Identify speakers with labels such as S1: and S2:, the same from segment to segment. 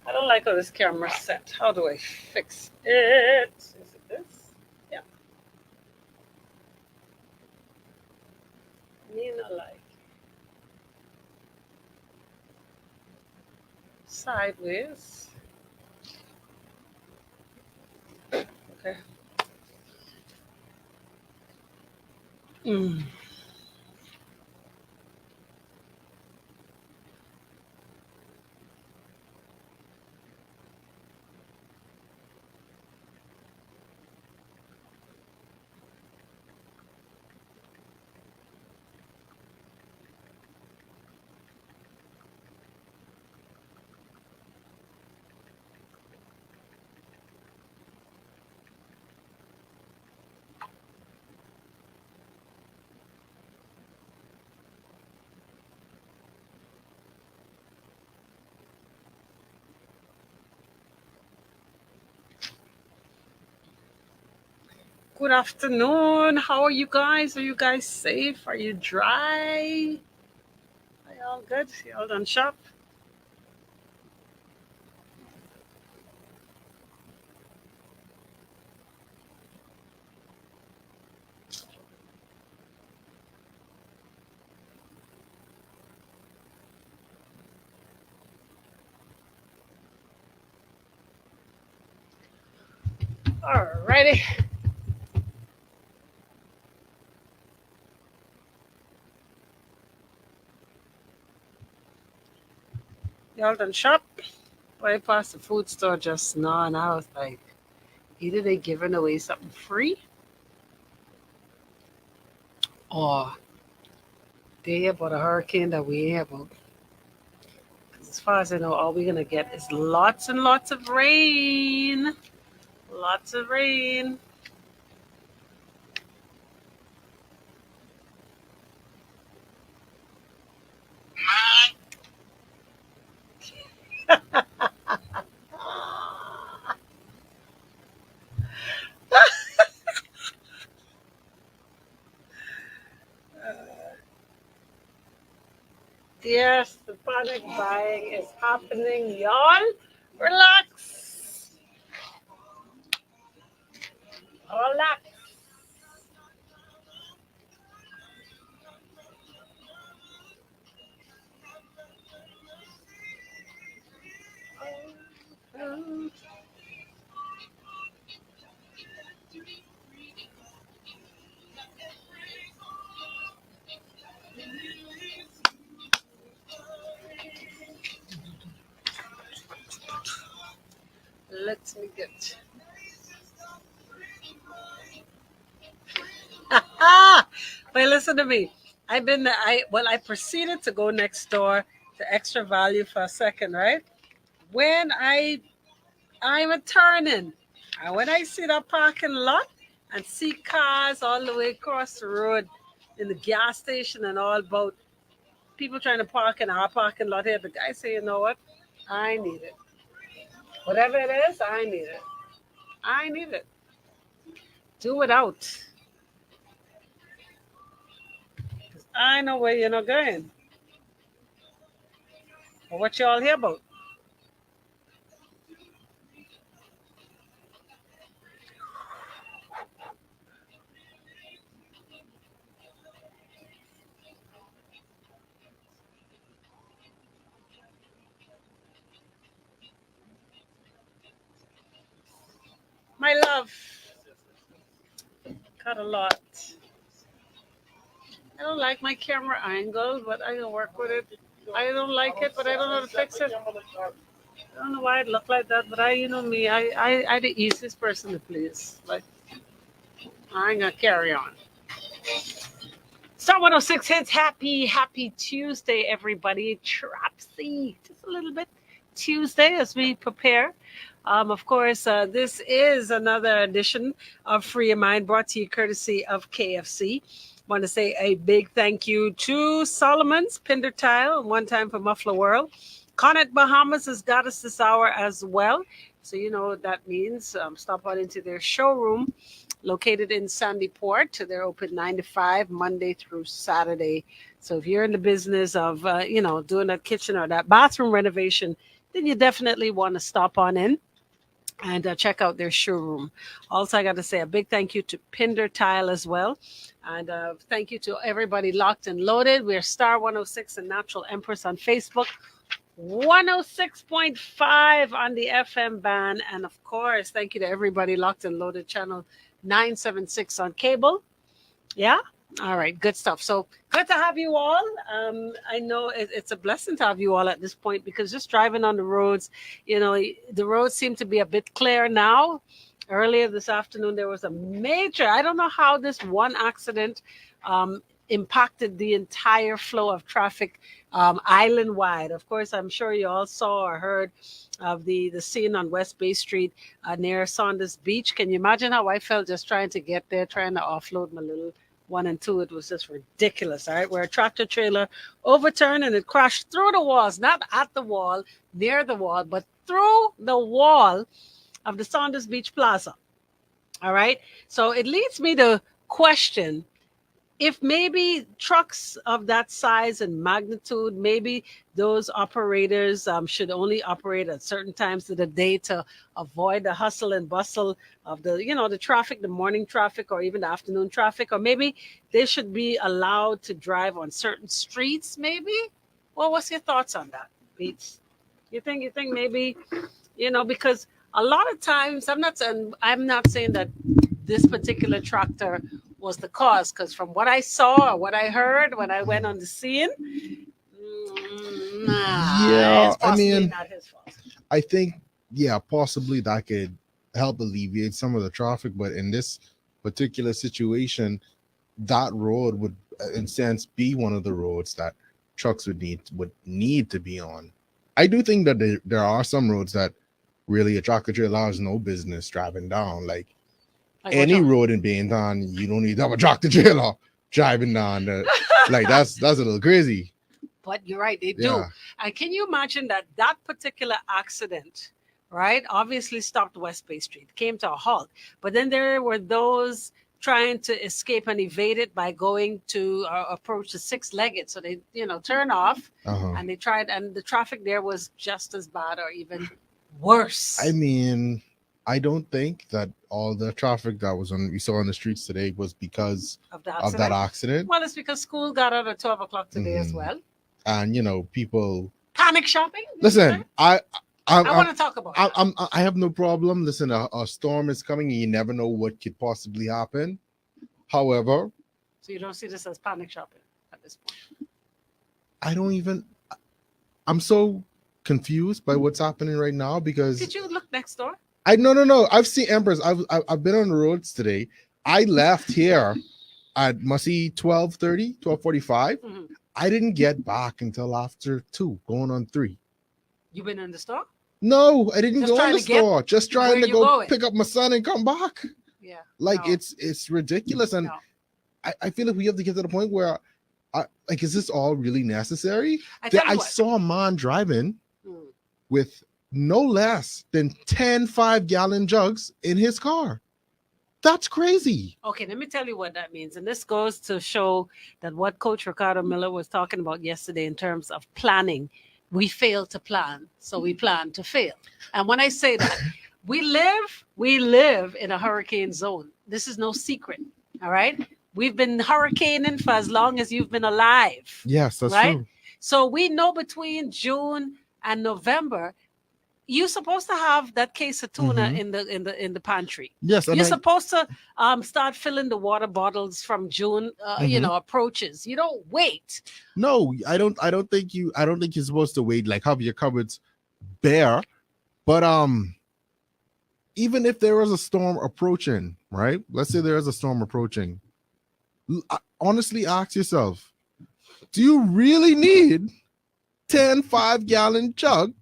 S1: I don't like how this camera's set. How do I fix it? Is it this? Yeah. Me not like. Sideways. Okay. Mm. Good afternoon. How are you guys? Are you guys safe? Are you dry? Are you all good? You all done shop? Alrighty. Y'all done shop? I passed the food store just now and I was like, either they giving away something free or they hear about a hurricane that we ain't about. 'Cause as far as I know, all we're gonna get is lots and lots of rain. Lots of rain. Yes, the panic buying is happening, y'all. Relax. Relax. Let me get. Wait, listen to me. I proceeded to go next door to Extra Value for a second, right? When I'm a turning, and when I see that parking lot and see cars all the way across the road in the gas station and all about people trying to park in our parking lot here, the guy say, you know what? I need it. Whatever it is, I need it. I need it. Do without. I know where you're not going. But what you all here about? My love, cut a lot. I don't like my camera angle, but I can work with it. I don't like it, but I don't know how to fix it. I don't know why it looked like that, but you know me, I the easiest person to please. Like, I ain't gonna carry on. Star 106 hits. Happy Tuesday, everybody. Trapsy, just a little bit Tuesday as we prepare. Of course, this is another edition of Free Your Mind brought to you courtesy of KFC. Want to say a big thank you to Solomon's Pinder Tile, one time for Muffler World. Connaught Bahamas has got us this hour as well. So you know what that means. Stop on into their showroom located in Sandy Port. They're open 9 to 5, Monday through Saturday. So if you're in the business of, doing that kitchen or that bathroom renovation, then you definitely want to stop on in and check out their showroom. Also, I got to say a big thank you to Pinder Tile as well. And thank you to everybody locked and loaded. We're Star 106 and Natural Empress on Facebook, 106.5 on the FM band. And of course, thank you to everybody locked and loaded, channel 976 on cable. Yeah. All right. Good stuff. So good to have you all. I know it's a blessing to have you all at this point, because just driving on the roads, the roads seem to be a bit clear now. Earlier this afternoon, there was a major, I don't know how this one accident impacted the entire flow of traffic island wide. Of course, I'm sure you all saw or heard of the scene on West Bay Street near Saunders Beach. Can you imagine how I felt just trying to get there, trying to offload my little 1 and 2? It was just ridiculous. All right, where a tractor trailer overturned and it crashed through the walls, not at the wall, near the wall, but through the wall of the Saunders Beach Plaza. All right, so it leads me to question if maybe trucks of that size and magnitude, maybe those operators should only operate at certain times of the day to avoid the hustle and bustle of the traffic, the morning traffic, or even the afternoon traffic, or maybe they should be allowed to drive on certain streets. Maybe. Well, what's your thoughts on that, Beats? You think maybe, because a lot of times I'm not saying that this particular tractor was the cause, because from what I saw or what I heard when I went on the scene,
S2: yeah,
S1: it's possibly not his fault.
S2: I think, yeah, possibly that could help alleviate some of the traffic, but in this particular situation, that road would, in a sense, be one of the roads that trucks would need to be on. I do think that there are some roads that really a tractor trailer has no business driving down, like any road in Parental. You don't need to have a tractor trailer driving down. Like that's a little crazy.
S1: But you're right, they do. And can you imagine that particular accident, right, obviously stopped West Bay Street, came to a halt. But then there were those trying to escape and evade it by going to approach the six-legged. So they, turn off, and they tried, and the traffic there was just as bad or even worse.
S2: I mean, I don't think that all the traffic that we saw on the streets today was because of that accident.
S1: Well, it's because school got out at 12 o'clock today as well.
S2: And, people...
S1: Panic shopping?
S2: Listen, I
S1: want to talk about
S2: it. I have no problem. Listen, a storm is coming and you never know what could possibly happen. However...
S1: So you don't see this as panic shopping at this point?
S2: I'm so confused by what's happening right now, because...
S1: Did you look next door?
S2: No. I've seen Empress. I've been on the roads today. I left here at 12:30, 12:45. Mm-hmm. I didn't get back until after 2, going on 3.
S1: You been in the store?
S2: No, I didn't go in the store. Just trying to go pick up my son and come back.
S1: Yeah.
S2: It's ridiculous. And I feel like we have to get to the point where, is this all really necessary? I saw a man driving with no less than 10 5-gallon jugs in his car. That's crazy.
S1: Okay, let me tell you what that means. And this goes to show that what Coach Ricardo Miller was talking about yesterday in terms of planning. We fail to plan, so we plan to fail. And when I say that, we live in a hurricane zone. This is no secret, all right? We've been hurricaning for as long as you've been alive.
S2: Yes, that's
S1: right?
S2: True.
S1: So we know between June and November, you're supposed to have that case of tuna in the pantry.
S2: Yes,
S1: you're supposed to start filling the water bottles from June. Approaches. You don't wait.
S2: No, I don't think you're supposed to wait. Like have your cupboards bare, but even if there is a storm approaching, right? Let's say there is a storm approaching. Honestly, ask yourself: do you really need 10 5-gallon jug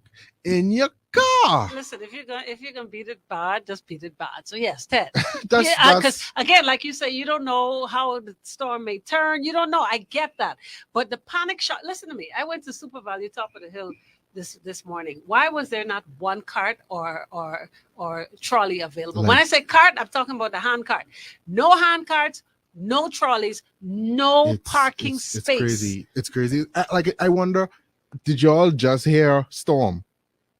S2: in your car?
S1: Listen, if you're gonna beat it bad, just beat it bad. So yes, 10. Because again, like you say, you don't know how the storm may turn. You don't know. I get that, but the panic shot. Listen to me. I went to Super Value, top of the hill, this morning. Why was there not one cart or trolley available? When I say cart, I'm talking about the hand cart. No hand carts. No trolleys. No parking space.
S2: It's crazy. It's crazy. I wonder. Did y'all just hear storm?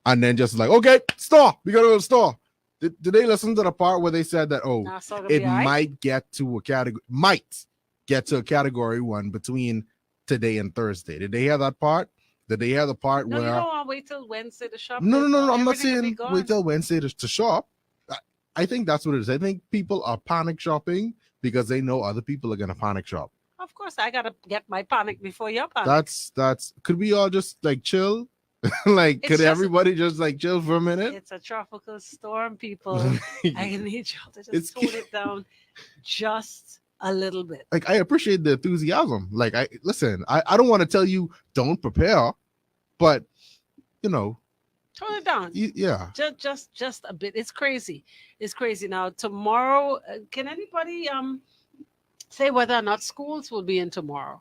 S2: and then just like, okay, store, we gotta go to the store. Did they listen to the part where they said that, oh,
S1: Nah, it's all gonna
S2: it
S1: be all right.
S2: might get to a category one between today and Thursday? Did they hear that part? Did they hear the part
S1: No, you
S2: where
S1: don't want to wait till Wednesday to shop.
S2: no, I'm not
S1: Everything will be
S2: saying wait
S1: gone.
S2: till Wednesday to shop. I think that's what it is. I think people are panic shopping because they know other people are gonna panic shop.
S1: Of course, I gotta get my panic before your panic.
S2: That's could we all just like chill? Like
S1: It's
S2: could
S1: just
S2: everybody just like chill for a minute?
S1: it's a tropical storm, people. I need y'all to
S2: It's
S1: just tone it down just a little bit.
S2: like I appreciate the enthusiasm. Like I listen, I don't want to tell you don't prepare, but you know,
S1: Tone it down.
S2: yeah.
S1: Just a bit. It's crazy. It's crazy. Now tomorrow, can anybody say whether or not schools will be in tomorrow?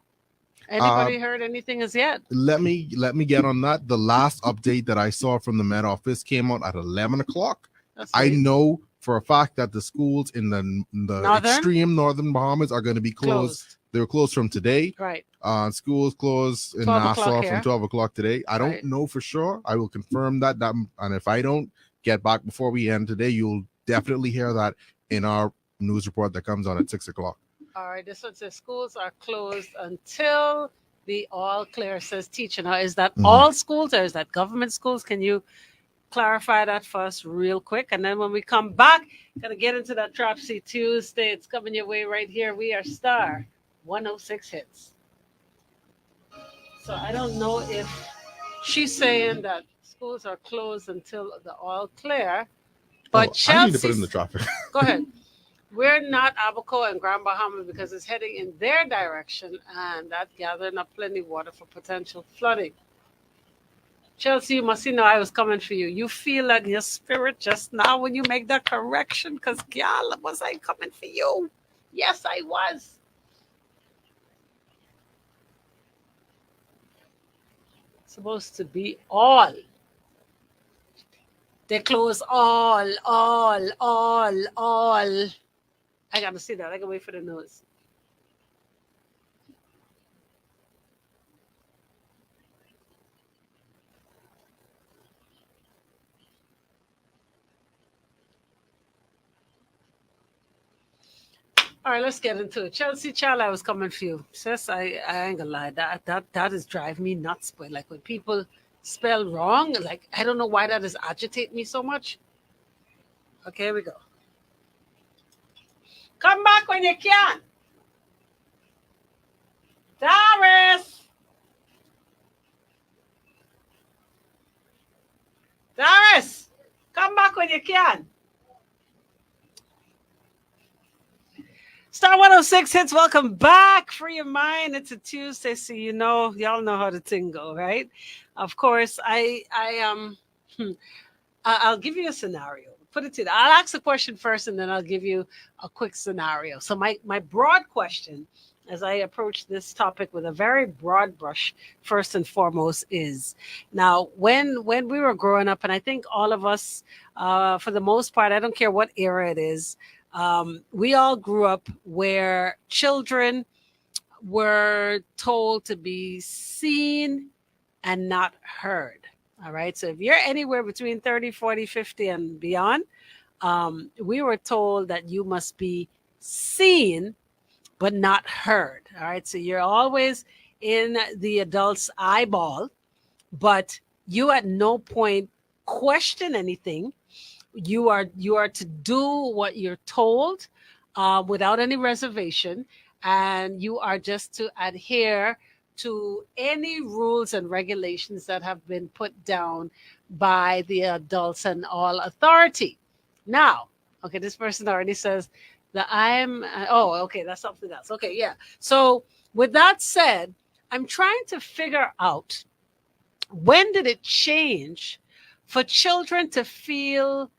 S1: Anybody heard anything as yet?
S2: Let me get on that. The last update that I saw from the Met Office came out at 11 o'clock.
S1: That's
S2: I
S1: late.
S2: know for a fact that the schools in the
S1: Northern?
S2: extreme northern Bahamas are going to be closed. They were closed from today.
S1: Right.
S2: Schools closed in
S1: 12
S2: Nassau
S1: o'clock
S2: from
S1: here.
S2: 12 o'clock today. I don't
S1: Right.
S2: know for sure. I will confirm that. And if I don't get back before we end today, you'll definitely hear that in our news report that comes on at 6 o'clock.
S1: All right. This one says schools are closed until the all clear, says teacher. Now, is that
S2: Mhm.
S1: all schools or is that government schools? Can you clarify that for us real quick? And then when we come back, gonna get into that Trapsy Tuesday. It's coming your way right here. We are Star 106 hits. So I don't know if she's saying that schools are closed until the all clear, but
S2: Oh, I need to put
S1: Chelsea.
S2: in the traffic.
S1: Go ahead. We're not Abaco and Grand Bahama because it's heading in their direction and that gathering up plenty of water for potential flooding. Chelsea, you must know I was coming for you. You feel like your spirit just now when you make that correction because, girl, was I coming for you? Yes, I was. It's supposed to be all. They close all. I gotta see that. I gotta wait for the news. All right, let's get into it. Chelsea, child, I was coming for you. Sis, I ain't gonna lie. That is driving me nuts. But like when people spell wrong, like I don't know why that is agitate me so much. Okay, here we go. Come back when you can. Doris! Doris! Come back when you can. Star 106 hits, welcome back. Free your mind. It's a Tuesday, so y'all know how the thing go, right? Of course, I'll give you a scenario. Put it to I'll ask the question first, and then I'll give you a quick scenario. So my broad question, as I approach this topic with a very broad brush, first and foremost, is now when we were growing up, and I think all of us, for the most part, I don't care what era it is, we all grew up where children were told to be seen and not heard. All right. So if you're anywhere between 30, 40, 50 and beyond, we were told that you must be seen but not heard. All right. So you're always in the adult's eyeball, but you at no point question anything. You are to do what you're told without any reservation, and you are just to adhere to any rules and regulations that have been put down by the adults and all authority. Now, okay, this person already says that okay, that's something else. Okay, yeah. So with that said, I'm trying to figure out when did it change for children to feel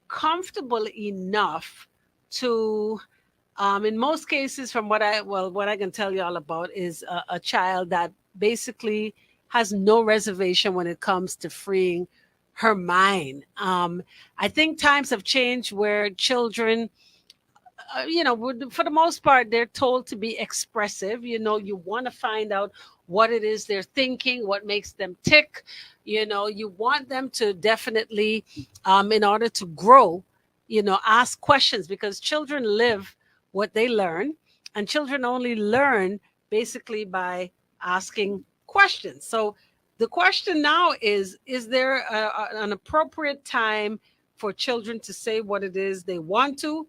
S1: comfortable enough to in most cases from what I can tell you all about is a child that basically has no reservation when it comes to freeing her mind. I think times have changed where children for the most part, they're told to be expressive. You want to find out what it is they're thinking, what makes them tick. You want them to definitely, in order to grow, ask questions, because children live what they learn, and children only learn basically by asking questions. So the question now is there an appropriate time for children to say what it is they want to,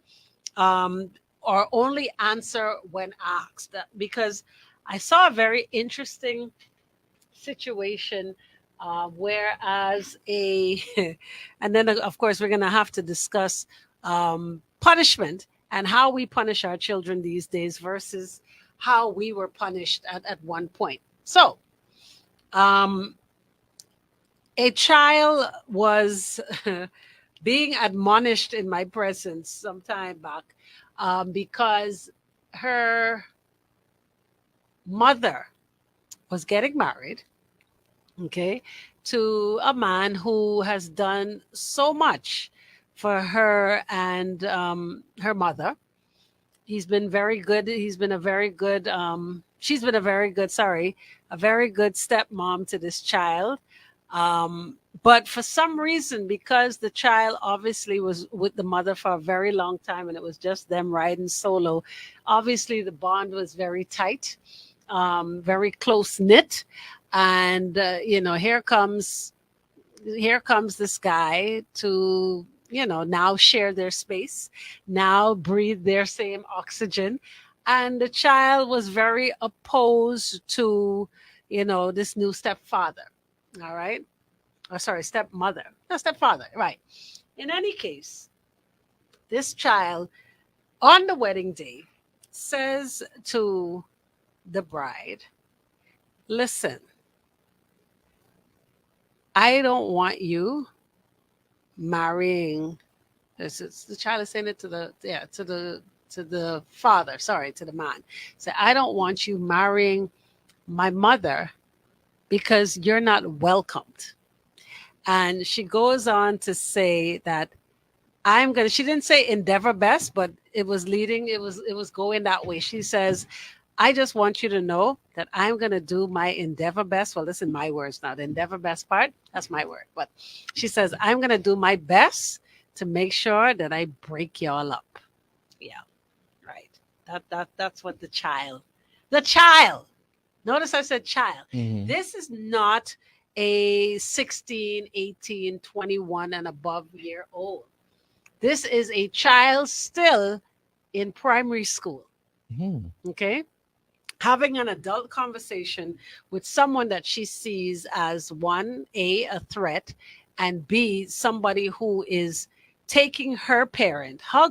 S1: um, or only answer when asked? Because I saw a very interesting situation, whereas and then of course we're going to have to discuss punishment and how we punish our children these days versus how we were punished at one point. So, um, a child was being admonished in my presence some time back, because her mother was getting married, okay, to a man who has done so much for her and her mother. He's been very good. He's been a very good, she's been a very good, sorry, a very good stepmom to this child. But for some reason, because the child obviously was with the mother for a very long time and it was just them riding solo, obviously the bond was very tight, very close knit. And, here comes this guy to, now share their space, now breathe their same oxygen. And the child was very opposed to, this new stepfather. All right. Oh, sorry, stepmother. No, stepfather. Right. In any case, this child on the wedding day says to the bride, listen, I don't want you marrying. This is the child is saying it to the father. Sorry, to the man. Say, I don't want you marrying my mother because you're not welcomed. And she goes on to say that she didn't say endeavor best, but it was going that way. She says, I just want you to know that I'm going to do my endeavor best. Well, listen, my words now. The endeavor best part, that's my word. But she says, I'm going to do my best to make sure that I break y'all up. Yeah, right. That's what the child, notice I said child.
S2: Hmm.
S1: This is not a 16, 18, 21 and above year old. This is a child still in primary school.
S2: Hmm.
S1: Okay, having an adult conversation with someone that she sees as one, a threat, and b, somebody who is taking her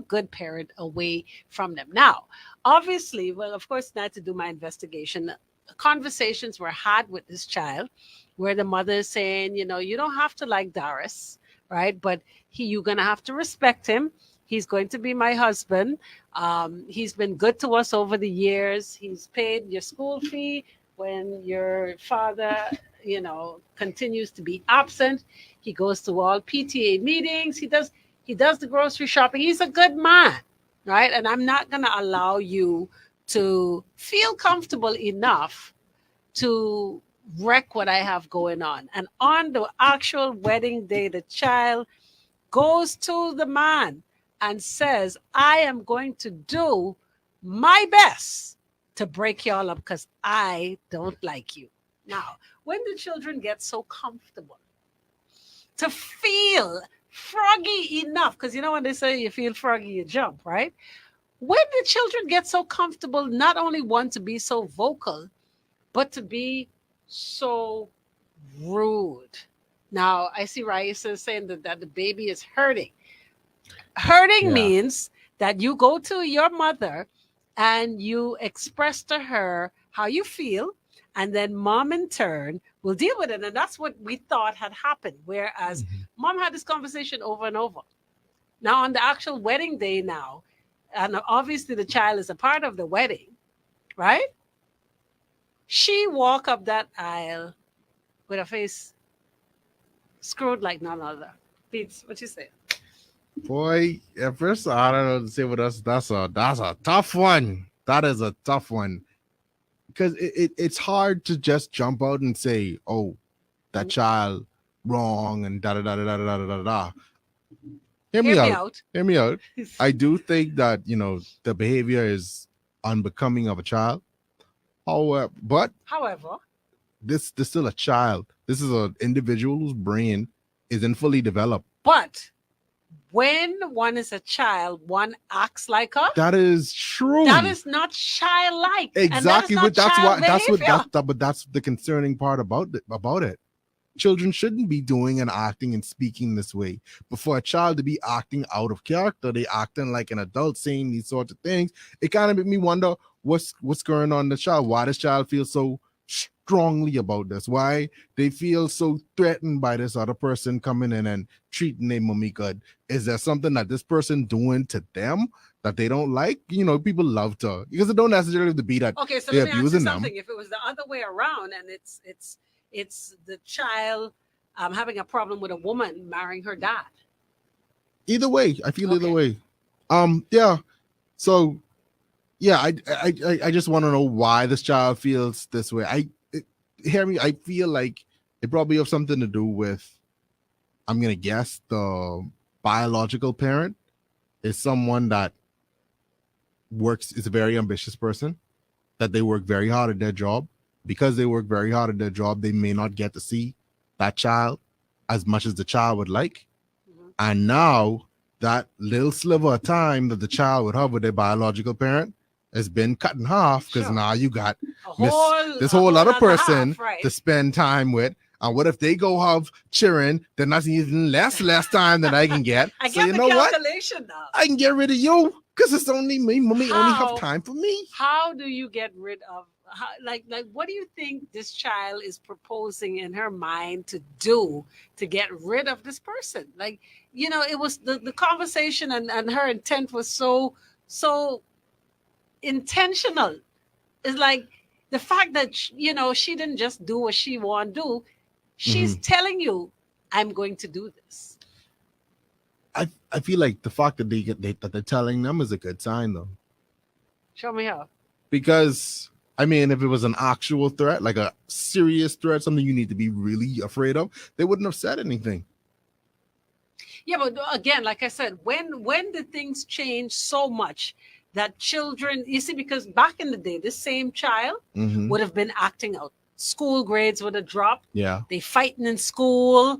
S1: good parent, away from them. Now, obviously, well, of course, not to do my investigation, conversations were had with this child where the mother is saying, you don't have to like Doris, right? But you're going to have to respect him. He's going to be my husband. He's been good to us over the years. He's paid your school fee when your father, continues to be absent. He goes to all PTA meetings. He does the grocery shopping. He's a good man, right? And I'm not going to allow you to feel comfortable enough to wreck what I have going on. And on the actual wedding day, the child goes to the man and says, I am going to do my best to break y'all up because I don't like you. Now, when do children get so comfortable to feel froggy enough? Because when they say you feel froggy, you jump, right? When do children get so comfortable, not only want to be so vocal, but to be so rude? Now, I see Raisa saying that the baby is hurting. Hurting
S2: Yeah.
S1: means that you go to your mother and you express to her how you feel, and then mom in turn will deal with it. And that's what we thought had happened. Whereas
S2: Mhm.
S1: mom had this conversation over and over. Now, on the actual wedding day now, and obviously the child is a part of the wedding, right? She walk up that aisle with her face screwed like none other. Beats, what you say?
S2: Boy, at first I don't know what to say with us. That's a tough one. That is a tough one because it's hard to just jump out and say, "Oh, that child wrong," and da da da da da da da da da. Hear
S1: Hear
S2: me
S1: me
S2: out.
S1: out.
S2: Hear me out. I do think that the behavior is unbecoming of a child. However, but
S1: However,
S2: this still a child. This is an individual whose brain isn't fully developed.
S1: but when one is a child, one acts like a.
S2: That is true.
S1: That is not childlike. And that is
S2: Exactly.
S1: not
S2: But that's
S1: child
S2: why that's what
S1: behavior.
S2: but that's the concerning part about it. Children shouldn't be doing and acting and speaking this way. But for a child to be acting out of character, they acting like an adult saying these sorts of things. It kind of made me wonder what's going on in the child. Why does child feel so strongly about this? Why they feel so threatened by this other person coming in and treating their mommy good? Is there something that this person doing to them that they don't like? People love to, because it don't necessarily have to be that
S1: Okay, so
S2: they're
S1: let me ask you
S2: abusing them.
S1: something. If it was the other way around, and it's the child having a problem with a woman marrying her dad.
S2: Either way, I feel either
S1: Okay.
S2: way. Yeah. So yeah, I just want to know why this child feels this way. Hear me. I feel like it probably have something to do with, I'm gonna guess, the biological parent is someone that is a very ambitious person, that they work very hard at their job. Because they work very hard at their job, they may not get to see that child as much as the child would like.
S1: Mhm.
S2: And now that little sliver of time that the child would have with their biological parent has been cut in half, because
S1: Sure.
S2: now you got this
S1: A
S2: whole other person
S1: half, right?
S2: to spend time with. And what if they go have children? Then that's even less time that I can get.
S1: I
S2: So
S1: get
S2: you
S1: the
S2: know what?
S1: calculation now.
S2: I can get rid of you because it's only me. Mommy only
S1: How?
S2: have time for me.
S1: How do you get rid of like what do you think this child is proposing in her mind to do to get rid of this person? Like, it was the conversation, and her intent was so intentional. It's like the fact that she didn't just do what she want to do. She's telling you, I'm going to do this.
S2: I feel like the fact that that they're telling them is a good sign, though.
S1: Show me how.
S2: Because I mean, if it was an actual threat, like a serious threat, something you need to be really afraid of, they wouldn't have said anything.
S1: Yeah, but again, like I said, when did things change so much that children, you see, because back in the day, this same child would have been acting out. School grades would have dropped.
S2: Yeah.
S1: They fighting in school.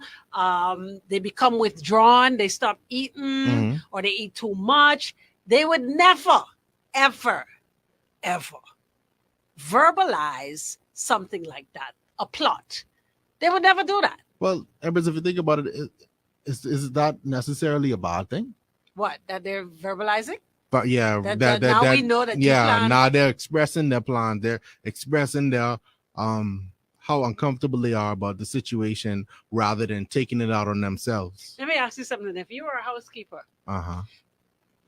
S1: They become withdrawn. They stop eating, or they eat too much. They would never, ever, ever verbalize something like that, a plot. They would never do that.
S2: Well, but if you think about it, is that necessarily a bad thing?
S1: What, that they're verbalizing?
S2: But yeah,
S1: that now we know that you plan.
S2: Now they're expressing their plan. They're expressing their how uncomfortable they are about the situation rather than taking it out on themselves.
S1: Let me ask you something. If you were a housekeeper,
S2: Uh-huh.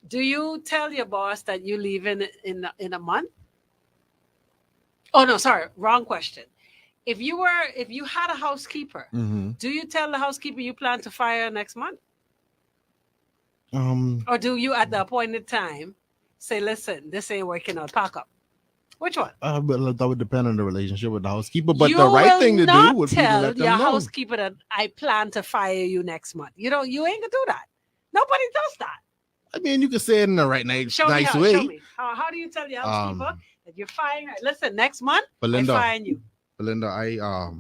S1: do you tell your boss that you leave in a month? Oh no, sorry, wrong question. If you had a housekeeper, do you tell the housekeeper you plan to fire her next month? Or do you at the appointed time say, listen, this ain't working out, pack up? Which one?
S2: But that would depend on the relationship with the housekeeper. But
S1: you
S2: the right thing to do would be to
S1: tell
S2: let them
S1: your
S2: know.
S1: housekeeper that I plan to fire you next month. You ain't gonna do that. Nobody does that.
S2: I mean, you can say it in the right nice way.
S1: Show me. How do you tell your housekeeper that you're firing her? Listen, next month
S2: Belinda,
S1: I'm firing you.
S2: Belinda,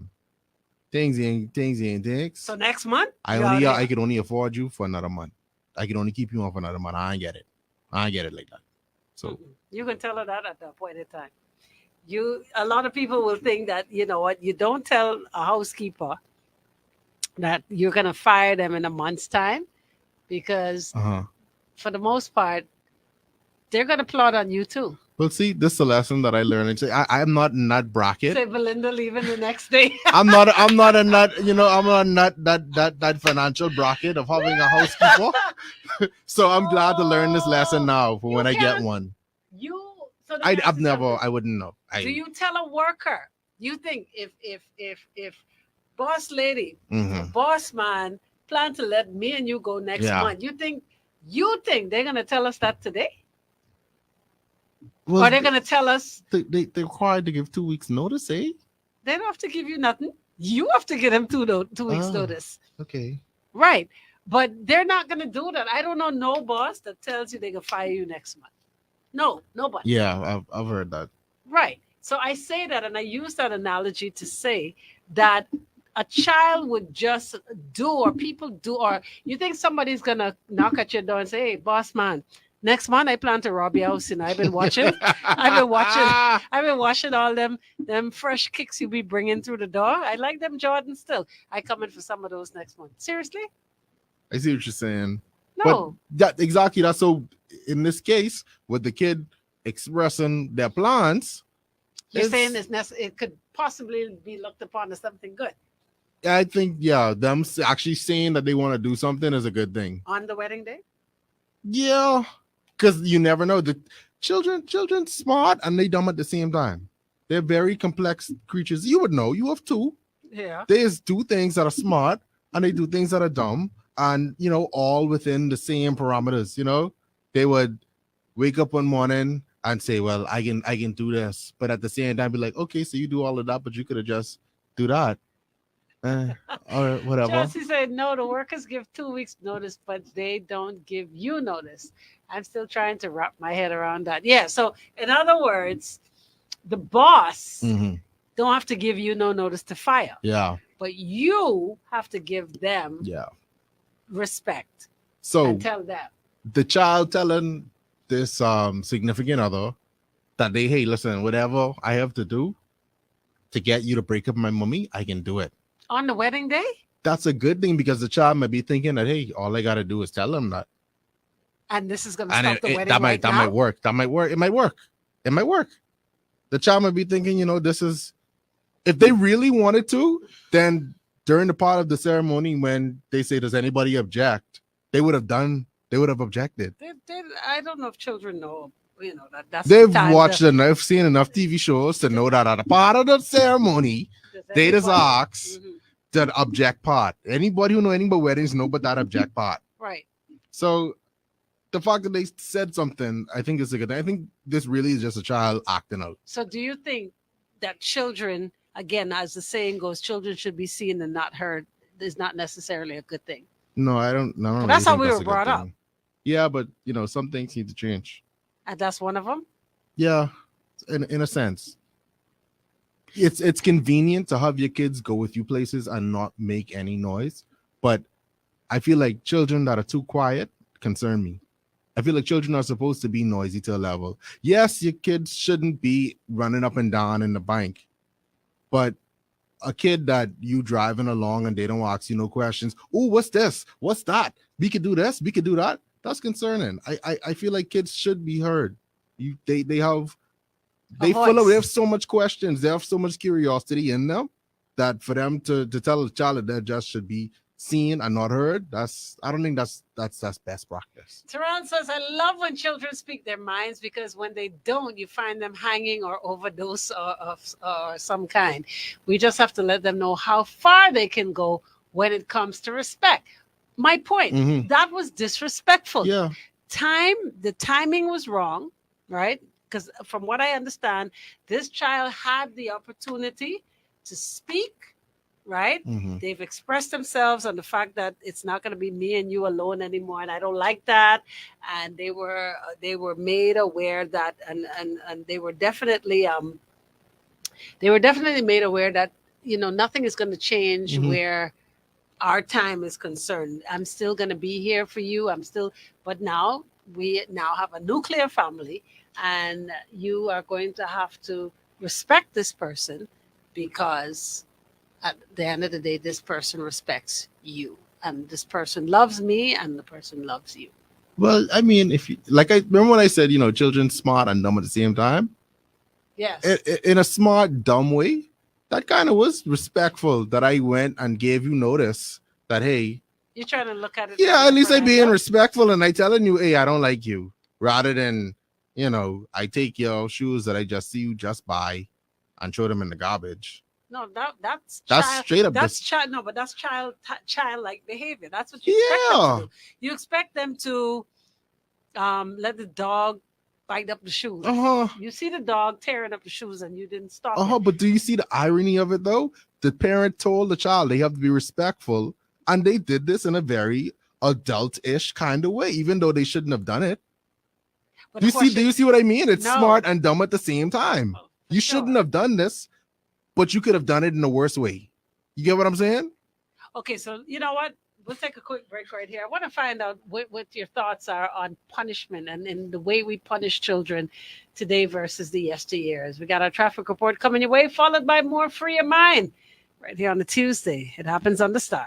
S2: things ain't things.
S1: So next month
S2: I could only afford you for another month. I can only keep you on for another month. I ain't get it like that. So
S1: you can tell her that at the appointed time. A lot of people will think that, you know what, you don't tell a housekeeper that you're gonna fire them in a month's time, because for the most part, they're gonna plot on you too.
S2: Well, see, this is a lesson that I learned. I'm not in that bracket.
S1: Say Belinda leaving the next day.
S2: I'm not in that, I'm not that financial bracket of having a housekeeper. So I'm glad to learn this lesson now for when I get one. I wouldn't know.
S1: Do you tell a worker? You think if boss lady, boss man plan to let me and you go next month, you think You think they're gonna tell us that today, or
S2: Was
S1: they're gonna tell us
S2: they're required to give 2 weeks notice, eh?
S1: they don't have to give you nothing? You have to give them 2 weeks
S2: Ah,
S1: notice,
S2: okay.
S1: right? But they're not gonna do that. I don't know no boss that tells you they can fire you next month. No, nobody.
S2: Yeah, I've heard that.
S1: Right. So I say that, and I use that analogy to say that a child would just do, or people do, or you think somebody's gonna knock at your door and say, "Hey, boss man, next month I plan to rob your house." You know, I've been watching, I've been watching, I've been watching all them fresh kicks you be bringing through the door. I like them Jordan still. I come in for some of those next month. Seriously?
S2: I see what you're saying. But
S1: No.
S2: that exactly that's so in this case with the kid expressing their plans,
S1: You're saying
S2: it's
S1: it could possibly be looked upon as something good
S2: I think yeah, them actually saying that they want to do something is a good thing.
S1: on the wedding day.
S2: Yeah, because you never know. The children smart and they dumb at the same time. They're very complex creatures. You would know. You have two.
S1: Yeah.
S2: There's two things that are smart and they do things that are dumb, and all within the same parameters. They would wake up one morning and say, "Well, I can do this," but at the same time be like, "Okay, so you do all of that, but you could have just do that, eh, or whatever."
S1: Chelsea said, no, the workers give 2 weeks notice, but they don't give you notice. I'm still trying to wrap my head around that. Yeah. So, in other words, the boss
S2: Hmm.
S1: don't have to give you no notice to fire,
S2: Yeah,
S1: but you have to give them
S2: yeah.
S1: respect
S2: So
S1: and tell them.
S2: the child telling this significant other that hey, listen, whatever I have to do to get you to break up my mommy, I can do it.
S1: On the wedding day?
S2: That's a good thing because the child might be thinking that hey, all I gotta do is tell them that,
S1: And this is going to
S2: and
S1: stop the wedding
S2: that
S1: right
S2: might
S1: now?
S2: work. That might work. It might work. It might work. The child might be thinking, this is if they really wanted to, then during the part of the ceremony when they say, "Does anybody object?" They would have objected.
S1: I don't know if children know, that's the
S2: They've
S1: time.
S2: watched enough, seen enough TV shows to know that at a part of the ceremony,
S1: Does
S2: they just
S1: everybody-
S2: ask
S1: Mhm.
S2: that object part. Anybody who know anything about weddings know about that object part.
S1: Right.
S2: So the fact that they said something, I think is a good thing. I think this really is just a child acting out.
S1: So do you think that children, again, as the saying goes, children should be seen and not heard is not necessarily a good thing?
S2: No, I don't. No, I don't
S1: But that's
S2: really
S1: how
S2: think
S1: we
S2: that's
S1: were
S2: a good
S1: brought up.
S2: thing. Yeah, but some things need to change.
S1: And that's one of them?
S2: Yeah, in a sense, it's convenient to have your kids go with you places and not make any noise, but I feel like children that are too quiet concern me. I feel like children are supposed to be noisy to a level. Yes, your kids shouldn't be running up and down in the bank, but a kid that you driving along and they don't ask you no questions. Oh, what's this? What's that? We could do this. We could do that. That's concerning. I feel like kids should be heard. They have they have so much questions. They have so much curiosity in them that for them to tell a child that they just should be seen and not heard. I don't think that's best practice.
S1: Tehran says, I love when children speak their minds because when they don't, you find them hanging or overdose or some kind. We just have to let them know how far they can go when it comes to respect. My point,
S2: Mhm.
S1: that was disrespectful.
S2: Yeah.
S1: The timing was wrong, right? Because from what I understand, this child had the opportunity to speak, right?
S2: Mhm.
S1: They've expressed themselves on the fact that it's not going to be me and you alone anymore, and I don't like that. And they were made aware that, and they were definitely made aware that nothing is going to change
S2: Mhm.
S1: where our time is concerned. I'm still going to be here for you. But now we have a nuclear family, and you are going to have to respect this person because at the end of the day, this person respects you, and this person loves me, and the person loves you.
S2: Well, I mean, if you, like I remember when I said, children smart and dumb at the same time.
S1: Yes.
S2: In a smart, dumb way, that kind of was respectful that I went and gave you notice that, hey,
S1: you're trying to look at it.
S2: yeah, at least I being
S1: angle.
S2: respectful and I telling you, hey, I don't like you, rather than, I take your shoes that I just see you just buy and throw them in the garbage.
S1: No, that's
S2: straight up.
S1: That's child. No, but that's childlike behavior. That's what you expect them to do. You expect them to Let the dog bite up the shoes.
S2: Uh-huh.
S1: You see the dog tearing up the shoes and you didn't stop
S2: Uh-huh.
S1: it.
S2: But do you see the irony of it though? The parent told the child they have to be respectful, and they did this in a very adult-ish kind of way, even though they shouldn't have done it.
S1: But
S2: Do
S1: the
S2: you see? Do
S1: question,
S2: you see what I mean? It's
S1: no,
S2: smart and dumb at the same time.
S1: for
S2: You shouldn't
S1: sure.
S2: have done this, but you could have done it in a worse way. You get what I'm saying?
S1: Okay, so you know what? We'll take a quick break right here. I want to find out what your thoughts are on punishment and the way we punish children today versus the yesteryears. We got our traffic report coming your way, followed by more Free Your Mind right here on the Tuesday. It happens on the Star.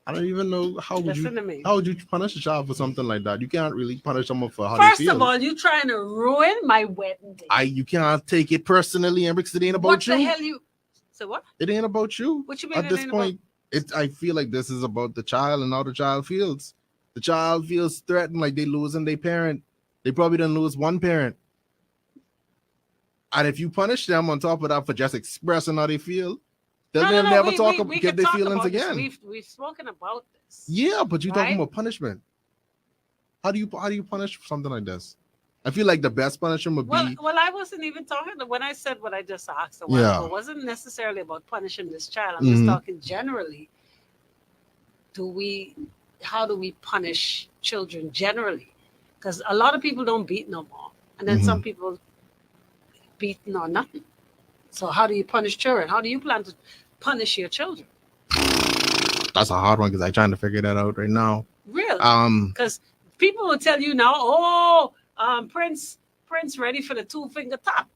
S2: I don't even know
S1: Listen to me.
S2: how would you punish a child for something like that? You can't really punish someone for how they
S1: First of
S2: feel.
S1: all, you trying to ruin my wedding day.
S2: You can't take it personally, and because it ain't
S1: What
S2: about
S1: the
S2: you.
S1: hell you? So what?
S2: It ain't about you.
S1: What you mean
S2: At
S1: it
S2: this
S1: ain't about?
S2: point, I feel like this is about the child and how the child feels. The child feels threatened, like they losing their parent. They probably didn't lose one parent. And if you punish them on top of that for just expressing how they feel, they'll
S1: No, no, no.
S2: never
S1: We
S2: get
S1: can
S2: their
S1: talk
S2: feelings
S1: about this.
S2: again.
S1: We've spoken about this,
S2: Yeah, but you're talking
S1: right?
S2: about punishment. How do you punish something like this? I feel like the best punishment would
S1: Well,
S2: be
S1: well, I wasn't even talking. When I said what I just asked a while
S2: yeah.
S1: ago, wasn't necessarily about punishing this child. I'm just
S2: Mhm.
S1: talking generally. Do we? How do we punish children generally? Because a lot of people don't beat no more, and then some
S2: Mhm.
S1: people beaten or nothing. So how do you punish children? How do you plan to punish your children?
S2: That's a hard one because I'm trying to figure that out right now.
S1: Really?
S2: Um,
S1: Because people will tell you now, oh, Prince ready for the two-finger top.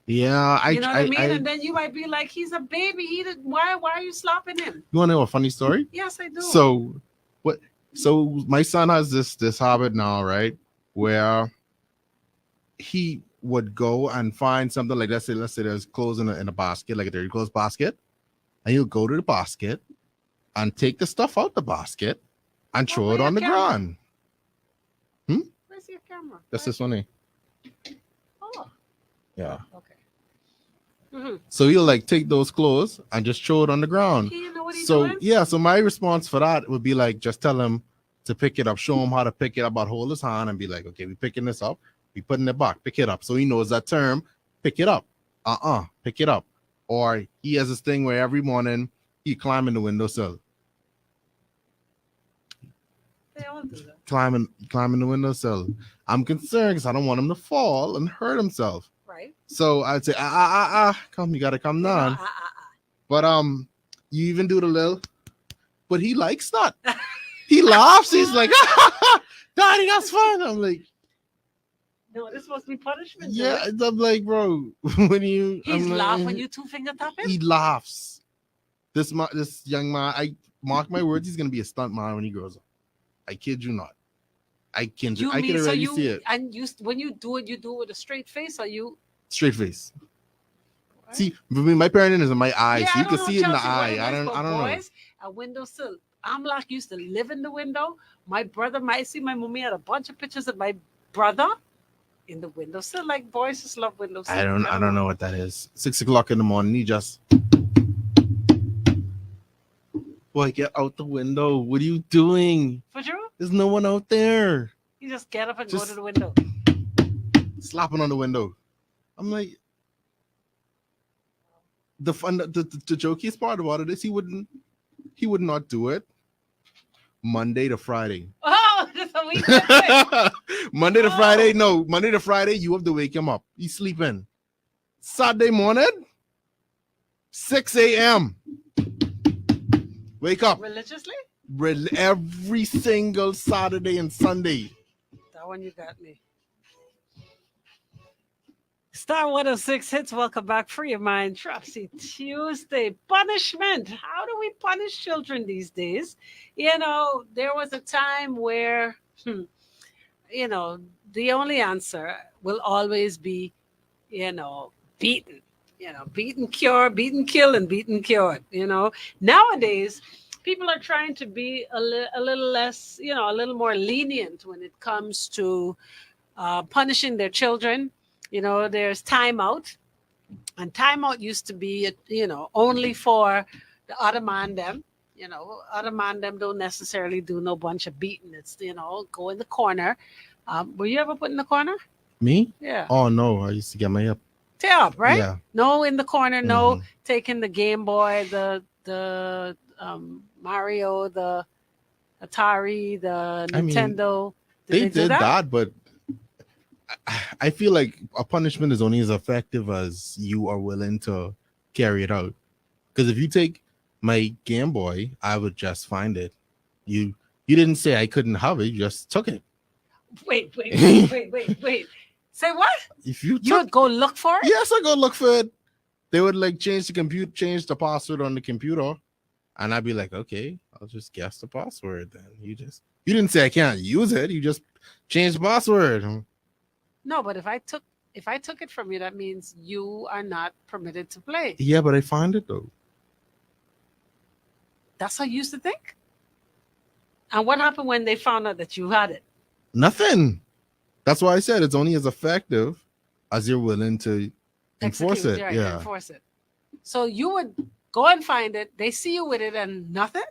S2: yeah,
S1: You know what I mean?
S2: I
S1: And then you might be like, he's a baby. He did, why are you slapping him?
S2: you want to know a funny story?
S1: Yes, I do.
S2: So what? So my son has this habit now, right? Where he would go and find something like let's say there's clothes in a basket, like a dirty clothes basket, and he'll go to the basket and take the stuff out the basket and
S1: Oh,
S2: throw
S1: where
S2: it
S1: your
S2: on the
S1: camera?
S2: ground.
S1: Where's your camera?
S2: That's this one.
S1: Oh,
S2: Yeah.
S1: okay. Mm-hmm.
S2: So he'll like take those clothes and just throw it on the ground.
S1: He know what he's
S2: So
S1: doing?
S2: yeah, so my response for that would be like just tell him to pick it up, show him how to pick it up, but hold his hand and be like, okay, we picking this up, we putting it back, pick it up. So he knows that term, pick it up. Pick it up. Or he has this thing where every morning he climbing the windowsill.
S1: They all do that.
S2: Climbing the windowsill. I'm concerned because I don't want him to fall and hurt himself.
S1: Right?
S2: So I'd say, come, you gotta come
S1: They go,
S2: down. But you even do the little, but he likes that. He laughs. He's like, Daddy, that's fun. I'm like,
S1: No, this supposed to be punishment.
S2: yeah.
S1: Dude.
S2: I'm like, bro, when you,
S1: He's
S2: I'm like,
S1: laughing when you two-finger tap him?
S2: he laughs. This young man, I mark my words, he's gonna be a stunt man when he grows up. I kid you not. I can already see it.
S1: And when you do it with a straight face, or you
S2: Straight face.
S1: Right?
S2: See, my parenting is in my eyes.
S1: Yeah,
S2: So
S1: I
S2: you can
S1: don't
S2: see
S1: know,
S2: it in the
S1: Chelsea, what
S2: eye.
S1: it is,
S2: I don't
S1: but
S2: know.
S1: boys, a windowsill. I'm like used to live in the window. My brother might see my mommy had a bunch of pictures of my brother in the windowsill. Like boys just love windowsill.
S2: I don't know what that is. 6 o'clock in the morning, he just boy, get out the window. What are you doing?
S1: For sure?
S2: There's no one out there.
S1: You just get up and
S2: Just-
S1: go to the window.
S2: Slapping on the window. I'm like, the jokiest part about it is he would not do it Monday to Friday.
S1: Oh, that's a weekend.
S2: Monday to
S1: Oh.
S2: Friday, no. Monday to Friday, you have to wake him up. He's sleeping. Saturday morning, 6 a.m. Wake up.
S1: Religiously?
S2: Every single Saturday and Sunday.
S1: That one you got me. Star 106 hits. Welcome back. Free of mind. Trapsy Tuesday. Punishment. How do we punish children these days? You know, there was a time where, you know, the only answer will always be, you know, beaten. You know, beaten, cure, beaten, kill, and beaten, cured. You know, nowadays, people are trying to be a little less, you know, a little more lenient when it comes to punishing their children. You know, there's timeout, and timeout used to be, you know, only for the other man them. Other man them don't necessarily do no bunch of beating. It's go in the corner. Were you ever put in the corner?
S2: Me?
S1: Yeah.
S2: Oh no, I used to get my hip.
S1: Tear up, right?
S2: Yeah.
S1: No in the corner, no
S2: Mhm.
S1: taking the Game Boy, the Mario, the Atari, the
S2: I mean,
S1: Nintendo. Did
S2: they
S1: they do
S2: did
S1: that?
S2: that, but I feel like a punishment is only as effective as you are willing to carry it out. Because if you take my Game Boy, I would just find it. You didn't say I couldn't have it, you just took it.
S1: Wait, wait, wait, wait, wait, wait. Say what?
S2: If you
S1: You
S2: took,
S1: would go look for it?
S2: yes, I go look for it. They would like change the password on the computer, and I'd be like, okay, I'll just guess the password. Then you didn't say I can't use it. You just changed the password.
S1: No, but if I took it from you, that means you are not permitted to play.
S2: Yeah, but I find it though.
S1: That's how you used to think. And what happened when they found out that you had it?
S2: Nothing. That's why I said it's only as effective as you're willing to enforce
S1: Execute,
S2: it.
S1: right,
S2: Yeah,
S1: enforce it. So you would go and find it. They see you with it and nothing?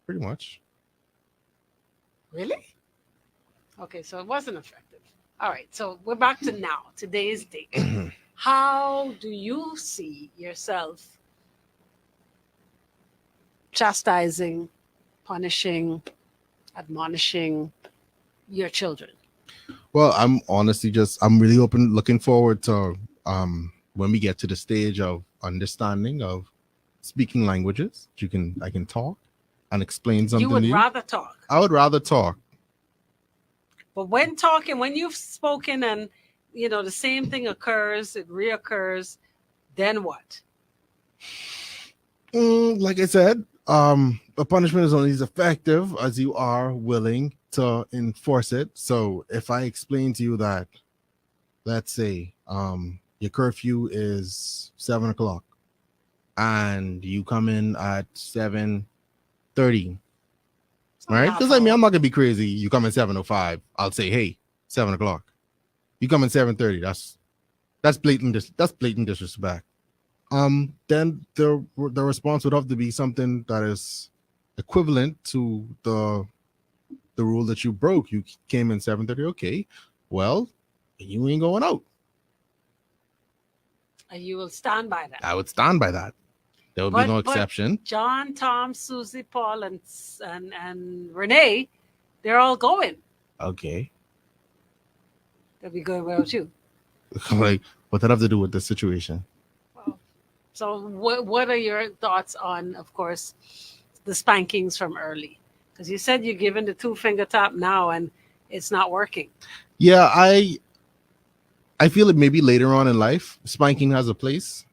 S2: pretty much.
S1: Really? Okay, so it wasn't effective. All right, so we're back to now, today's date. How do you see yourself chastising, punishing, admonishing your children?
S2: Well, I'm really looking forward to when we get to the stage of understanding of speaking languages. I can talk and explain
S1: You
S2: something
S1: would
S2: to you.
S1: rather talk.
S2: I would rather talk.
S1: But when talking, when you've spoken and the same thing occurs, it reoccurs, then what?
S2: Like I said, a punishment is only as effective as you are willing to enforce it. So if I explain to you that, let's say, your curfew is 7 o'clock, and you come in at 7:30,
S1: It's not
S2: right?
S1: half
S2: Because I mean,
S1: hour.
S2: I'm not gonna be crazy. You come in 7:05, I'll say, hey, 7 o'clock. You come in 7:30. That's blatant. That's blatant disrespect. Then the response would have to be something that is equivalent to the rule that you broke. You came in 7:30. Okay, well, you ain't going out.
S1: And you will stand by that.
S2: I would stand by that. There would be no
S1: But
S2: exception.
S1: John, Tom, Susie, Paul, and Renee, they're all going.
S2: Okay,
S1: They'll be going without you.
S2: like what that have to do with the situation?
S1: Well, so what are your thoughts on, of course, the spankings from early? Because you said you're giving the 2 finger tap now and it's not working.
S2: Yeah, I feel like maybe later on in life, spanking has a place,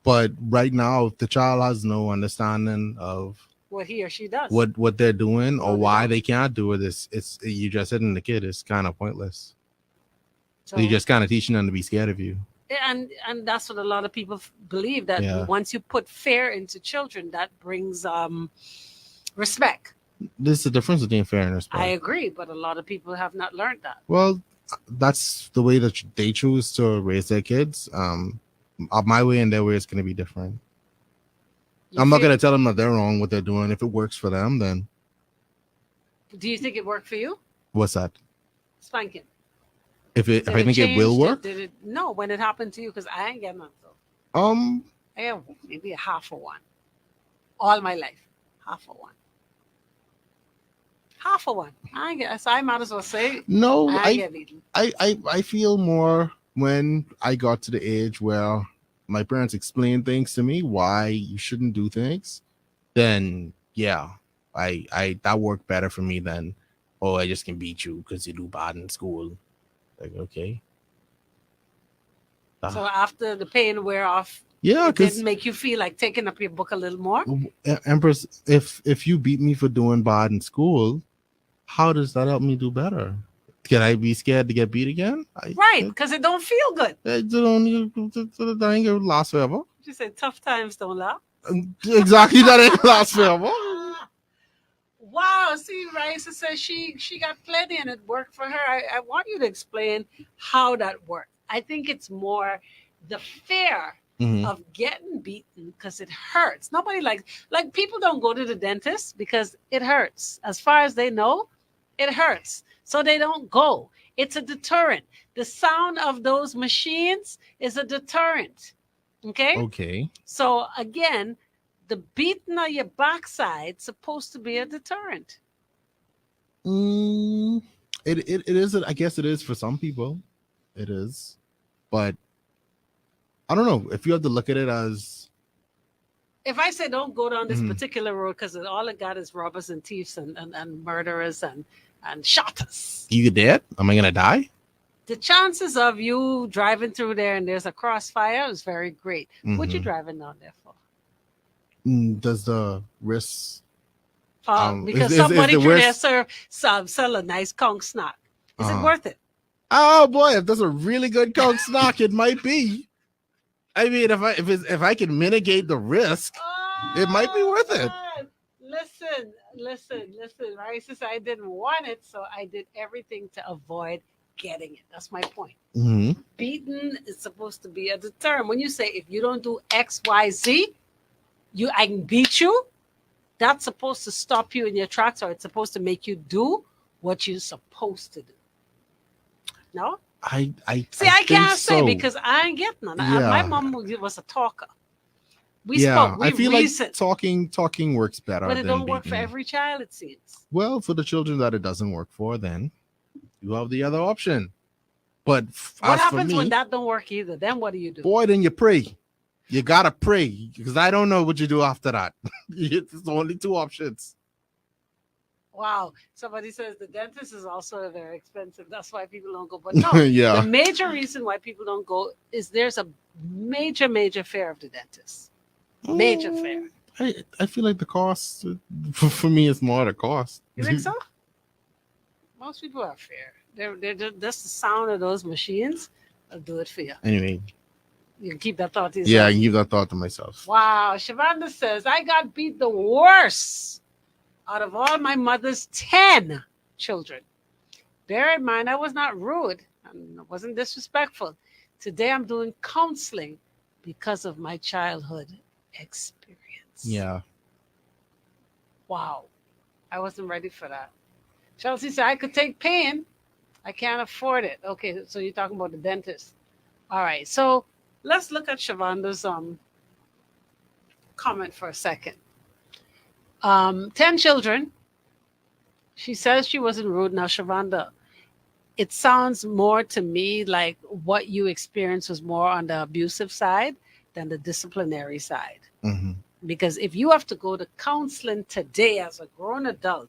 S2: but right now, if the child has no understanding of
S1: What he or she does.
S2: what they're doing
S1: No,
S2: or
S1: they
S2: why
S1: don't.
S2: they can't do it, it's you just hitting the kid is kind of pointless.
S1: So
S2: You're just kind of teaching them to be scared of you.
S1: and that's what a lot of people believe, that
S2: Yeah.
S1: once you put fear into children, that brings respect.
S2: There's a difference between fair and
S1: I
S2: respect.
S1: agree, but a lot of people have not learned that.
S2: Well, that's the way that they choose to raise their kids. My way and their way is going to be different.
S1: You
S2: I'm not
S1: feel-
S2: going to tell them that they're wrong what they're doing. If it works for them, then
S1: Do you think it worked for you?
S2: what's that?
S1: Spanking.
S2: If
S1: Did
S2: I think it will
S1: change?
S2: work,
S1: Did it? No, when it happened to you, because I ain't getting none. So I got maybe a half of one. All my life, half of one. Half of one. I ain't get. So I might as well say
S2: no,
S1: I ain't get eaten.
S2: I feel more when I got to the age where my parents explained things to me why you shouldn't do things, then yeah, I that worked better for me than, oh, I just can beat you because you do bad in school. Like, okay.
S1: So after the pain wear off,
S2: Yeah,
S1: it
S2: because
S1: didn't make you feel like taking up your book a little more.
S2: Empress, if you beat me for doing bad in school, how does that help me do better? Can I be scared to get beat again?
S1: Right, because it don't feel good.
S2: It ain't last forever.
S1: You say tough times don't last.
S2: Exactly, that ain't last forever.
S1: Wow, see, Raisa says she got plenty and it worked for her. I want you to explain how that worked. I think it's more the fear
S2: Hmm.
S1: of getting beaten because it hurts. Nobody like people don't go to the dentist because it hurts. As far as they know, it hurts. So they don't go. It's a deterrent. The sound of those machines is a deterrent. Okay?
S2: Okay.
S1: So again, the beating on your backside supposed to be a deterrent.
S2: Mm, it is. I guess it is for some people. It is, but I don't know if you have to look at it as.
S1: If I say don't go down this
S2: Mhm.
S1: particular road because all it got is robbers and thieves and murderers and shotters,
S2: You dead? Am I gonna die?
S1: the chances of you driving through there and there's a crossfire is very great. What you
S2: Hmm.
S1: driving down there for?
S2: Does the risk
S1: Because
S2: is
S1: somebody
S2: the
S1: through there
S2: risk?
S1: sell a nice conch snack. Is it
S2: Uh
S1: worth it?
S2: oh boy, if there's a really good Coke stock, it might be. I mean, if I can mitigate the risk, it might be
S1: Oh
S2: worth it.
S1: man. Listen, right? Since I didn't want it, so I did everything to avoid getting it. That's my point.
S2: Hmm.
S1: Beaten is supposed to be a deterrent. When you say if you don't do X, Y, Z, I can beat you. That's supposed to stop you in your tracks, or it's supposed to make you do what you're supposed to do. No? See,
S2: I
S1: I
S2: think
S1: can't say
S2: so.
S1: because I ain't getting none. My
S2: Yeah,
S1: mom was a talker. We
S2: yeah.
S1: spoke,
S2: I
S1: we
S2: feel like
S1: reasoned,
S2: talking works better
S1: but it
S2: than
S1: don't work for
S2: beating.
S1: every child, it seems.
S2: Well, for the children that it doesn't work for, then you have the other option. But
S1: What
S2: as for
S1: happens when
S2: me,
S1: that don't work either? Then what do you do?
S2: boy, then you pray. You gotta pray because I don't know what you do after that. It's only two options.
S1: Wow. Somebody says the dentist is also very expensive. That's why people don't go. But no, the
S2: Yeah.
S1: major reason why people don't go is there's a major fear of the dentist. Major fear.
S2: Mm, I feel like the cost for me is more the cost.
S1: You think so? Most people are fair. They're just the sound of those machines will do it for you.
S2: Anyway,
S1: You can keep that thought to
S2: yeah, I
S1: yourself.
S2: can give that thought to myself.
S1: Wow. Shavanda says, I got beat the worst out of all my mother's 10 children. Bear in mind, I was not rude and I wasn't disrespectful. Today I'm doing counseling because of my childhood experience.
S2: Yeah.
S1: Wow. I wasn't ready for that. Chelsea said, I could take pain. I can't afford it. Okay, so you're talking about the dentist. All right, so let's look at Shavanda's comment for a second. 10 children. She says she wasn't rude. Now, Shavanda, it sounds more to me like what you experienced was more on the abusive side than the disciplinary side.
S2: Hmm.
S1: Because if you have to go to counseling today as a grown adult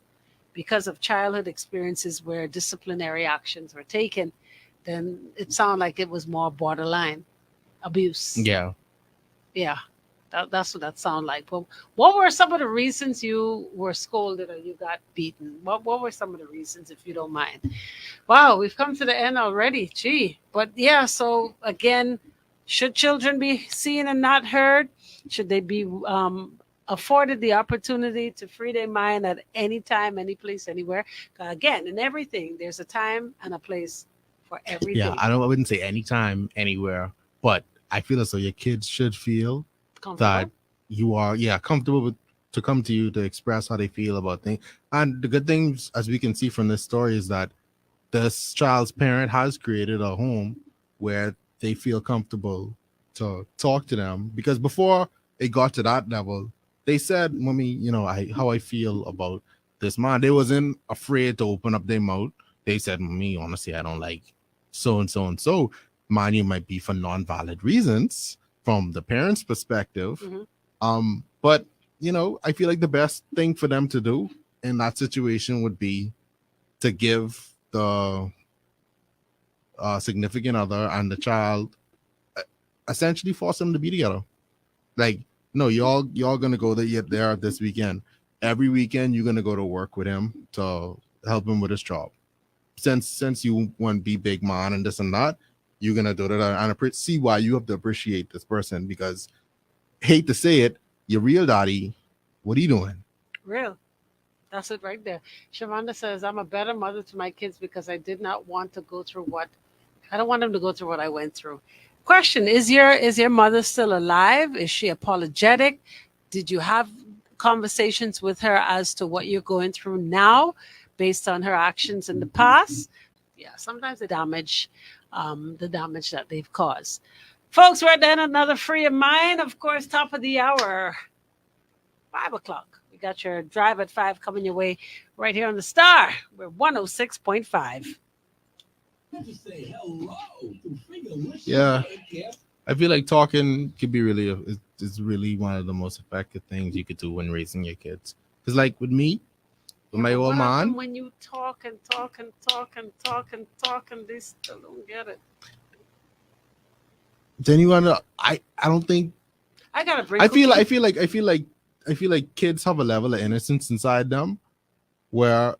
S1: because of childhood experiences where disciplinary actions were taken, then it sounded like it was more borderline abuse.
S2: Yeah.
S1: Yeah, that's what that sounded like. But what were some of the reasons you were scolded or you got beaten? What were some of the reasons, if you don't mind? Wow, we've come to the end already. Gee. But yeah, so again, should children be seen and not heard? Should they be afforded the opportunity to free their mind at any time, any place, anywhere? Again, in everything, there's a time and a place for
S2: Yeah.
S1: everything.
S2: I wouldn't say anytime, anywhere, but I feel as though your kids should feel that
S1: Comfortable?
S2: you are, yeah, comfortable with to come to you to express how they feel about things. And the good things, as we can see from this story, is that this child's parent has created a home where they feel comfortable to talk to them. Because before it got to that level, they said, "Mommy, how I feel about this man." They wasn't afraid to open up their mouth. They said, "Mommy, honestly, I don't like so and so and so." Mind you, might be for non-valid reasons from the parents' perspective.
S1: Hmm.
S2: But I feel like the best thing for them to do in that situation would be to give the significant other and the child uh, essentially force them to be together. Like, no, y'all gonna go there this weekend. Every weekend you're gonna go to work with him to help him with his job. Since you want to be big man and this and that, you're gonna do that and see why you have to appreciate this person because hate to say it, your real daddy, what are you doing?
S1: Real. That's it right there. Shavanda says, I'm a better mother to my kids because I did not want to go through what I don't want them to go through what I went through. Question: Is your mother still alive? Is she apologetic? Did you have conversations with her as to what you're going through now, based on her actions in the past? Yeah, sometimes the damage that they've caused. Folks, we're then another free of mine. Of course, top of the hour, 5 o'clock. We got your drive at 5 coming your way right here on the Star. We're 106.5.
S2: Yeah, I feel like talking could be really is really one of the most effective things you could do when raising your kids. Because like with me, with
S1: Yeah,
S2: my
S1: but
S2: old
S1: what happened
S2: man,
S1: when you talk and talk and talk and talk and talk and they still don't get it?
S2: then you wanna. I don't think
S1: I gotta bring cookie.
S2: I feel like kids have a level of innocence inside them where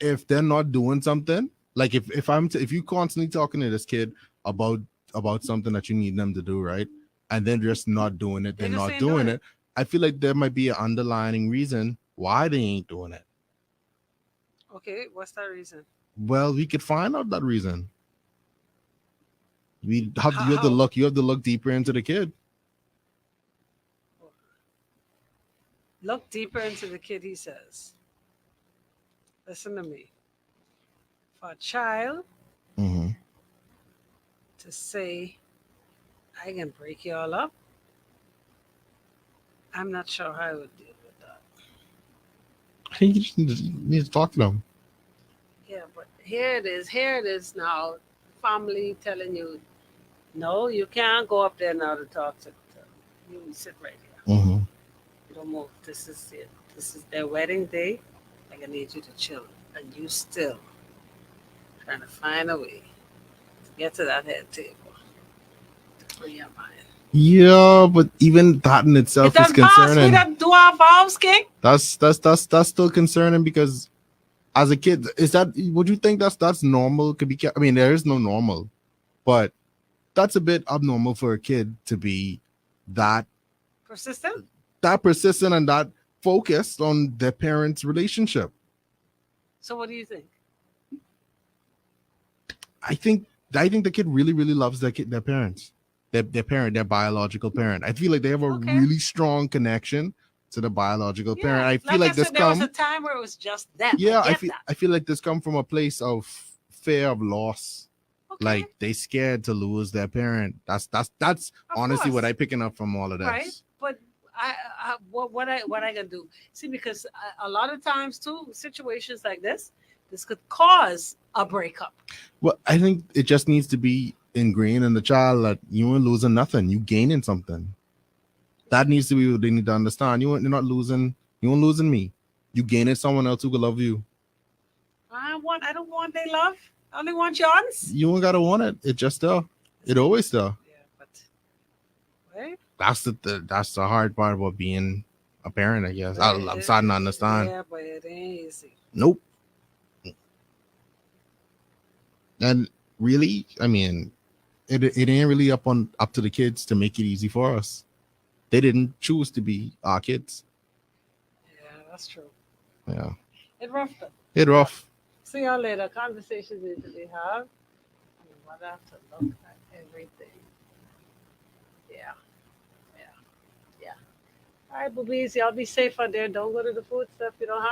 S2: if they're not doing something, like if you constantly talking to this kid about something that you need them to do, right, and then just not doing it,
S1: They
S2: they're
S1: just
S2: not
S1: ain't doing
S2: doing
S1: it.
S2: it. I feel like there might be an underlying reason why they ain't doing it.
S1: Okay, what's that reason?
S2: Well, we could find out that reason.
S1: How?
S2: You have to
S1: How?
S2: look deeper into the kid.
S1: Look deeper into the kid, he says. Listen to me. For a child
S2: Mm-hmm.
S1: to say, I can break you all up, I'm not sure how I would deal with that.
S2: I think you just need to talk to them.
S1: Yeah, but here it is now. Family telling you, no, you can't go up there now to talk to them. You sit right here.
S2: Mm-hmm.
S1: You don't move. This is it. This is their wedding day. Like, I need you to chill. And you still trying to find a way to get to that head table to free your mind.
S2: Yeah, but even that in
S1: It
S2: itself is
S1: doesn't pass me
S2: concerning.
S1: that do our valves, king.
S2: That's still concerning because as a kid, is that would you think that's normal? Could be. I mean, there is no normal, but that's a bit abnormal for a kid to be that
S1: Persistent?
S2: persistent and that focused on their parents' relationship.
S1: So what do you think?
S2: I think the kid really loves their parents, their biological parent. I feel like they have a
S1: Okay.
S2: really strong connection to the biological parent.
S1: Yeah.
S2: I feel
S1: Like I
S2: like this
S1: said, there was a
S2: come
S1: time where it was just them. I
S2: yeah,
S1: get that.
S2: I feel like this come from a place of fear of loss.
S1: Okay.
S2: Like they scared to lose their parent. That's
S1: Of
S2: honestly what
S1: course.
S2: I picking up from all of
S1: Right.
S2: this.
S1: But what I gonna do? See, because a lot of times too, situations like this could cause a breakup.
S2: Well, I think it just needs to be ingrained in the child that you ain't losing nothing. You gaining something. That needs to be what they need to understand. You're not losing. You ain't losing me. You gaining someone else who could love you.
S1: I don't want their love. I only want yours.
S2: You ain't gotta want it. It just there. It always there.
S1: Yeah, but right?
S2: That's the hard part about being a parent. I guess I'm
S1: It,
S2: starting to understand.
S1: yeah, but it ain't easy.
S2: Nope. And really, I mean, it ain't really up to the kids to make it easy for us. They didn't choose to be our kids.
S1: Yeah, that's true.
S2: Yeah,
S1: It rough though.
S2: it rough.
S1: See y'all later. Conversations need to be had. And what I have to look at everything. Yeah, yeah, yeah. All right, boobies, y'all be safe out there. Don't go to the food stuff you don't have.